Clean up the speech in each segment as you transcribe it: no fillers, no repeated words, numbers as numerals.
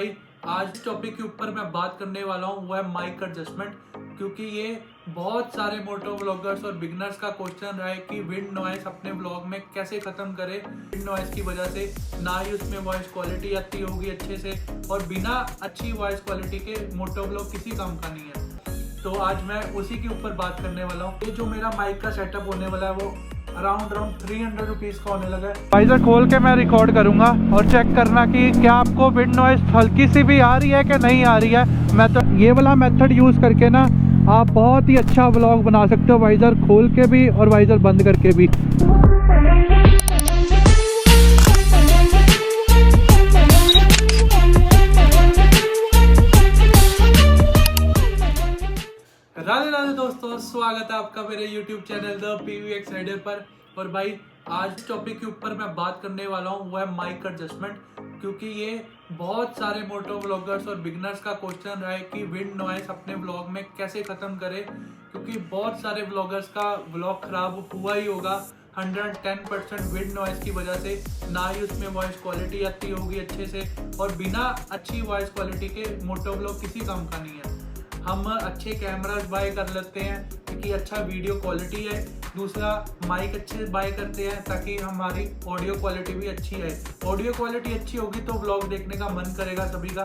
भाई आज इस टॉपिक के ऊपर मैं बात करने वाला हूँ वो है माइक एडजस्टमेंट, क्योंकि ये बहुत सारे मोटो व्लॉगर्स और बिगनर्स का क्वेश्चन रहा है कि विंड नॉइस अपने व्लॉग में कैसे खत्म करे। विंड नॉइस की वजह से ना ही उसमें वॉइस क्वालिटी आती होगी अच्छे से, और बिना अच्छी वॉइस क्वालिटी के मोटो व्लॉग किसी काम का नहीं है। तो आज मैं उसी के ऊपर बात करने वाला हूँ। ये जो मेरा माइक का सेटअप होने वाला है वो अराउंड 300 रुपीज़ का होने लगा है। वाइजर खोल के मैं रिकॉर्ड करूंगा और चेक करना कि क्या आपको विंड नॉइस हल्की सी भी आ रही है कि नहीं आ रही है। मैं तो ये वाला मेथड यूज़ करके ना आप बहुत ही अच्छा व्लॉग बना सकते हो, वाइजर खोल के भी और वाइजर बंद करके भी। राधे राधे दोस्तों, स्वागत है आपका मेरे YouTube channel the PVX rider पर। और भाई आज इस टॉपिक के ऊपर मैं बात करने वाला हूँ वो है माइक एडजस्टमेंट, क्योंकि ये बहुत सारे मोटो व्लॉगर्स और बिगनर्स का क्वेश्चन रहा है कि विंड नॉइस अपने व्लॉग में कैसे खत्म करे, क्योंकि बहुत सारे व्लॉगर्स का व्लॉग खराब हुआ ही होगा 110% विंड नॉइस की वजह से। ना ही उसमें वॉइस क्वालिटी आती होगी अच्छे से, और बिना अच्छी वॉइस क्वालिटी के मोटो व्लॉग किसी काम का नहीं है। हम अच्छे कैमरास बाय कर लेते हैं क्योंकि अच्छा वीडियो क्वालिटी है, दूसरा माइक अच्छे बाय करते हैं ताकि हमारी ऑडियो क्वालिटी भी अच्छी है। ऑडियो क्वालिटी अच्छी होगी तो व्लॉग देखने का मन करेगा सभी का।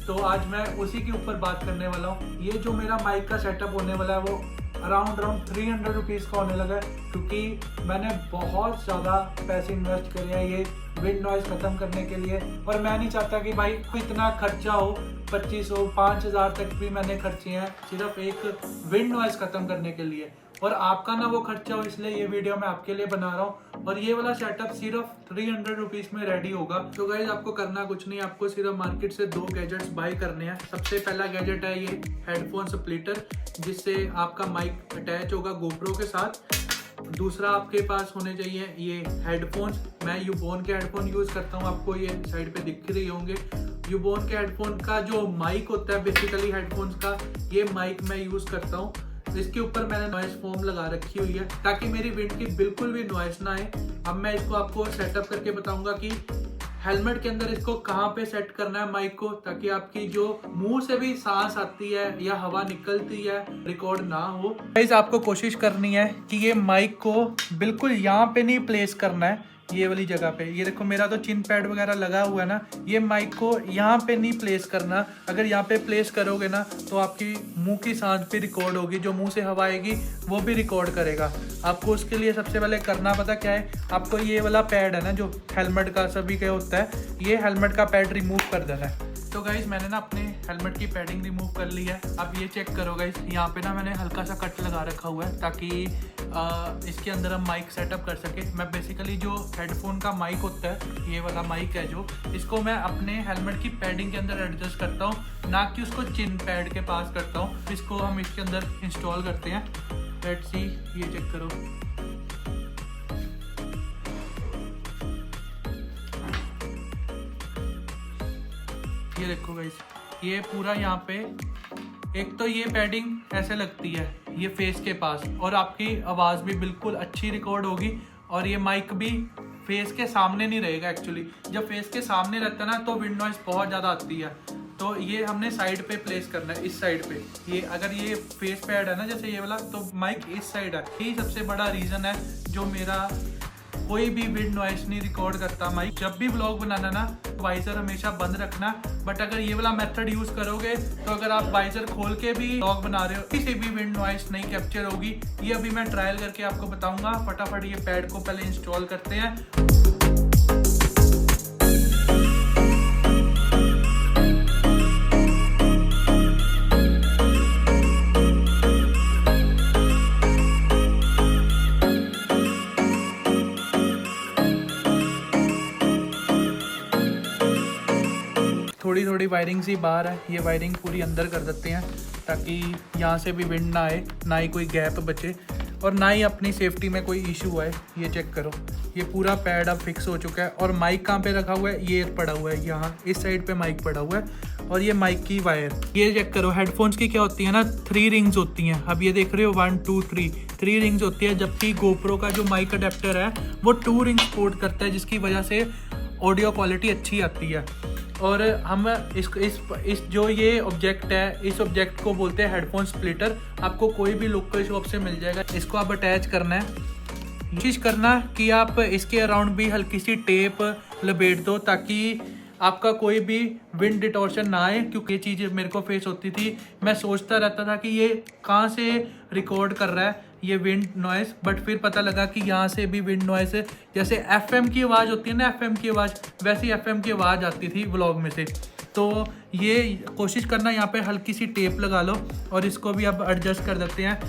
तो आज मैं उसी के ऊपर बात करने वाला हूँ। ये जो मेरा माइक का सेटअप होने वाला है वो अराउंड 300 रुपीज़ का होने लगा है, क्योंकि मैंने बहुत ज़्यादा पैसे इन्वेस्ट करे हैं ये विंड नॉइस ख़त्म करने के लिए। और मैं नहीं चाहता कि भाई इतना खर्चा हो, 2500 5000 तक भी मैंने खर्चे हैं सिर्फ एक विंड नॉइस ख़त्म करने के लिए, और आपका ना वो खर्चा हो, इसलिए ये वीडियो मैं आपके लिए बना रहा हूँ। और ये वाला सेटअप सिर्फ 300 रुपीज़ में रेडी होगा। तो गाइस आपको करना कुछ नहीं, आपको सिर्फ मार्केट से 2 गैजेट्स बाय करने हैं। सबसे पहला गैजेट है ये हेडफोन स्प्लिटर, जिससे आपका माइक अटैच होगा गोप्रो के साथ। दूसरा आपके पास होने चाहिए ये हेडफोन्स। मैं यूबोन के हेडफोन यूज़ करता हूँ, आपको ये साइड पे दिख रही होंगे। यूबोन के हेडफोन का जो माइक होता है बेसिकली हेडफोन्स का, ये माइक मैं यूज़ करता हूँ। इसके ऊपर मैंने नॉइस फोम लगा रखी हुई है ताकि मेरी विंड की बिल्कुल भी नॉइस ना आए। अब मैं इसको आपको सेटअप करके बताऊंगा कि हेलमेट के अंदर इसको कहाँ पे सेट करना है माइक को, ताकि आपकी जो मुंह से भी सांस आती है या हवा निकलती है रिकॉर्ड ना हो। गाइस आपको कोशिश करनी है कि ये माइक को बिल्कुल यहाँ पे नहीं प्लेस करना है, ये वाली जगह पे। ये देखो मेरा तो चिन पैड वगैरह लगा हुआ है ना, ये माइक को यहाँ पे नहीं प्लेस करना। अगर यहाँ पे प्लेस करोगे ना तो आपकी मुंह की सांस भी रिकॉर्ड होगी, जो मुंह से हवा आएगी वो भी रिकॉर्ड करेगा। आपको उसके लिए सबसे पहले करना पता क्या है, आपको ये वाला पैड है ना जो हेलमेट का सभी का होता है, ये हेलमेट का पैड रिमूव कर देना है। तो गाइज मैंने ना अपने हेलमेट की पैडिंग रिमूव कर ली है। अब ये चेक करो गाइज, यहाँ पे ना मैंने हल्का सा कट लगा रखा हुआ है ताकि इसके अंदर हम माइक सेटअप कर सके। मैं बेसिकली जो हेडफोन का माइक होता है, ये वाला माइक है जो, इसको मैं अपने हेलमेट की पैडिंग के अंदर एडजस्ट करता हूँ, ना कि उसको चिन पैड के पास करता हूँ। इसको हम इसके अंदर इंस्टॉल करते हैं। लेट्स सी, ये चेक करो। ये देखो गाइस, ये पूरा यहाँ पे एक तो ये पैडिंग ऐसे लगती है ये फेस के पास, और आपकी आवाज़ भी बिल्कुल अच्छी रिकॉर्ड होगी। और ये माइक भी फेस के सामने नहीं रहेगा। एक्चुअली जब फेस के सामने रहता है ना तो विंड नॉइस बहुत ज़्यादा आती है। तो ये हमने साइड पे प्लेस करना है, इस साइड पे। ये अगर ये फेस पैड है ना जैसे ये वाला, तो माइक इस साइड है। यही सबसे बड़ा रीज़न है जो मेरा कोई भी विंड नॉइस नहीं रिकॉर्ड करता माइक। जब भी व्लॉग बनाना ना वाइजर हमेशा बंद रखना। बट अगर ये वाला मेथड यूज करोगे तो अगर आप वाइजर खोल के भी व्लॉग बना रहे हो, किसी भी विंड नॉइस नहीं कैप्चर होगी। ये अभी मैं ट्रायल करके आपको बताऊंगा। फटाफट ये पैड को पहले इंस्टॉल करते हैं। थोड़ी थोड़ी वायरिंग सी बाहर है, ये वायरिंग पूरी अंदर कर देते हैं ताकि यहाँ से भी विंड ना आए, ना ही कोई गैप बचे, और ना ही अपनी सेफ्टी में कोई इशू आए। ये चेक करो, ये पूरा पैड अब फिक्स हो चुका है। और माइक कहाँ पे रखा हुआ है, ये पड़ा हुआ है यहाँ इस साइड पे माइक पड़ा हुआ है। और ये माइक की वायर, ये चेक करो। हेडफोन्स की क्या होती है ना, 3 रिंग्स होती हैं। अब ये देख रहे हो 1 2 3 रिंग्स होती है, जबकि गोप्रो का जो माइक अडेप्टर है वो 2 रिंग्स सपोर्ट करता है, जिसकी वजह से ऑडियो क्वालिटी अच्छी आती है। और हम इस जो ये ऑब्जेक्ट है, इस ऑब्जेक्ट को बोलते हैं हेडफोन स्प्लिटर। आपको कोई भी लोकल शॉप से मिल जाएगा। इसको आप अटैच करना है। कोशिश करना कि आप इसके अराउंड भी हल्की सी टेप लपेट दो ताकि आपका कोई भी विंड डिटॉर्शन ना आए, क्योंकि ये चीज़ मेरे को फेस होती थी। मैं सोचता रहता था कि ये कहाँ से रिकॉर्ड कर रहा है ये विंड नॉइस, बट फिर पता लगा कि यहाँ से भी विंड नॉइस, जैसे एफएम की आवाज़ होती है ना, एफएम की आवाज़, वैसी एफएम की आवाज़ आती थी व्लॉग में से। तो ये कोशिश करना यहाँ पे हल्की सी टेप लगा लो और इसको भी अब एडजस्ट कर देते हैं।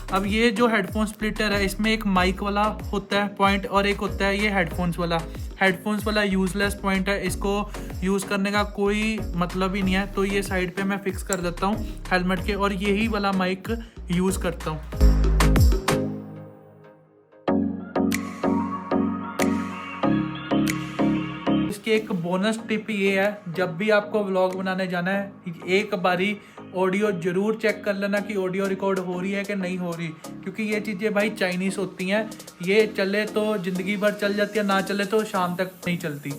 अब ये जो हेडफोन स्प्लिटर है, इसमें एक माइक वाला होता है पॉइंट और एक होता है ये हेडफोन्स वाला यूज़लेस पॉइंट है। इसको यूज़ करने का कोई मतलब ही नहीं है। तो ये साइड पे मैं फिक्स कर देता हूँ हेलमेट के और यही वाला माइक यूज़ करता हूँ। इसकी एक बोनस टिप ये है, जब भी आपको व्लॉग बनाने जाना है, एक बारी ऑडियो जरूर चेक कर लेना कि ऑडियो रिकॉर्ड हो रही है कि नहीं हो रही, क्योंकि ये चीज़ें भाई चाइनीज़ होती हैं। ये चले तो ज़िंदगी भर चल जाती है, ना चले तो शाम तक नहीं चलती।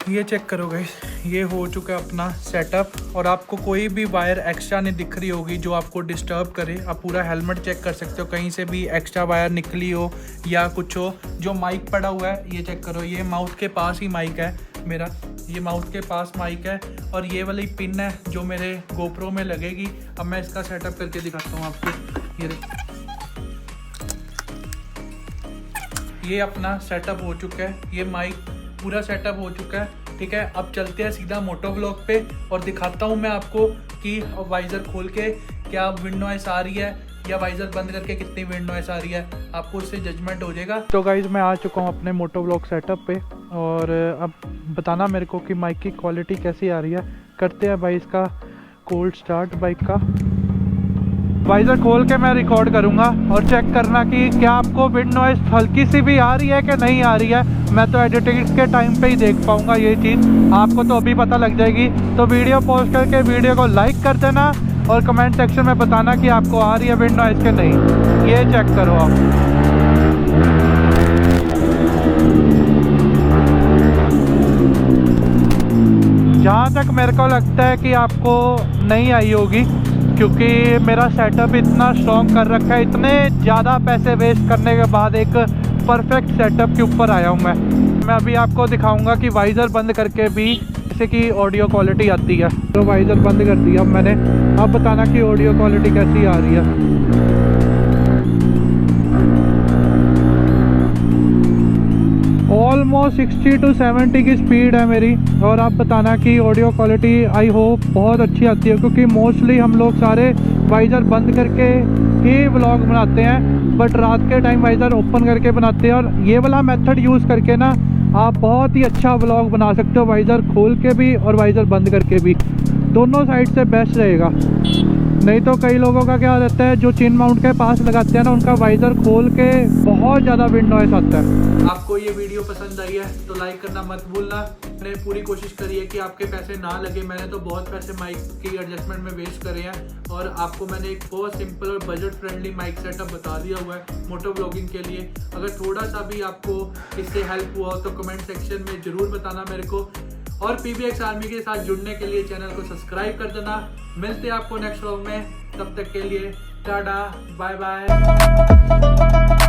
ये चेक करो गाइस, ये हो चुका है अपना सेटअप और आपको कोई भी वायर एक्स्ट्रा नहीं दिख रही होगी जो आपको डिस्टर्ब करे। आप पूरा हेलमेट चेक कर सकते हो, कहीं से भी एक्स्ट्रा वायर निकली हो या कुछ हो। जो माइक पड़ा हुआ है ये चेक करो, ये माउथ के पास ही माइक है मेरा, ये माउथ के पास माइक है और ये वाली पिन है जो मेरे गोप्रो में लगेगी। अब मैं इसका सेटअप करके दिखाता हूँ आपको। ये अपना सेटअप हो चुका है, ये माइक पूरा सेटअप हो चुका है। ठीक है, अब चलते हैं सीधा मोटो व्लॉग पे और दिखाता हूँ मैं आपको कि वाइज़र खोल के क्या विंड नॉइस आ रही है या वाइज़र बंद करके कितनी विंड नॉइस आ रही है, आपको उससे जजमेंट हो जाएगा। तो गाइज मैं आ चुका हूँ अपने मोटो व्लॉग सेटअप पे और अब बताना मेरे को कि माइक की क्वालिटी कैसी आ रही है। करते हैं भाई इसका कोल्ड स्टार्ट बाइक का। वाइज़र खोल के मैं रिकॉर्ड करूँगा और चेक करना कि क्या आपको विंड नॉइस हल्की सी भी आ रही है कि नहीं आ रही है। मैं तो एडिटिंग के टाइम पे ही देख पाऊँगा ये चीज़, आपको तो अभी पता लग जाएगी। तो वीडियो पॉज करके वीडियो को लाइक कर देना और कमेंट सेक्शन में बताना कि आपको आ रही है विंड नॉइस के नहीं। ये चेक करो आप। जहाँ तक मेरे को लगता है कि आपको नहीं आई होगी, क्योंकि मेरा सेटअप इतना स्ट्रॉन्ग कर रखा है। इतने ज़्यादा पैसे वेस्ट करने के बाद एक परफेक्ट सेटअप के ऊपर आया हूँ मैं अभी आपको दिखाऊंगा कि वाइज़र बंद करके भी जैसे कि ऑडियो क्वालिटी आती है। तो वाइज़र बंद कर दिया अब मैंने। अब बताना कि ऑडियो क्वालिटी कैसी आ रही है। ऑलमोस्ट 60 to 70 की स्पीड है मेरी और आप बताना कि ऑडियो क्वालिटी आई होप बहुत अच्छी आती है, क्योंकि मोस्टली हम लोग सारे वाइज़र बंद करके ही व्लॉग बनाते हैं, बट रात के टाइम वाइज़र ओपन करके बनाते हैं। और ये वाला मेथड यूज़ करके ना आप बहुत ही अच्छा व्लॉग बना सकते हो, वाइज़र खोल के भी और वाइज़र बंद करके भी, दोनों साइड से बेस्ट रहेगा। नहीं तो कई लोगों का क्या रहता है, जो चिन माउंट के पास लगाते हैं ना, उनका वाइज़र खोल के बहुत ज़्यादा विंड नॉइस आता है। आपको ये वीडियो पसंद आई है तो लाइक करना मत भूलना। मैंने पूरी कोशिश करी है कि आपके पैसे ना लगे। मैंने तो बहुत पैसे माइक की एडजस्टमेंट में वेस्ट करे हैं और आपको मैंने एक बहुत सिंपल और बजट फ्रेंडली माइक सेटअप बता दिया हुआ है मोटो व्लॉगिंग के लिए। अगर थोड़ा सा भी आपको इससे हेल्प हुआ तो कमेंट सेक्शन में ज़रूर बताना मेरे को। और PBX आर्मी के साथ जुड़ने के लिए चैनल को सब्सक्राइब कर देना। मिलते हैं आपको नेक्स्ट व्लॉग में, तब तक के लिए टाटा बाय बाय।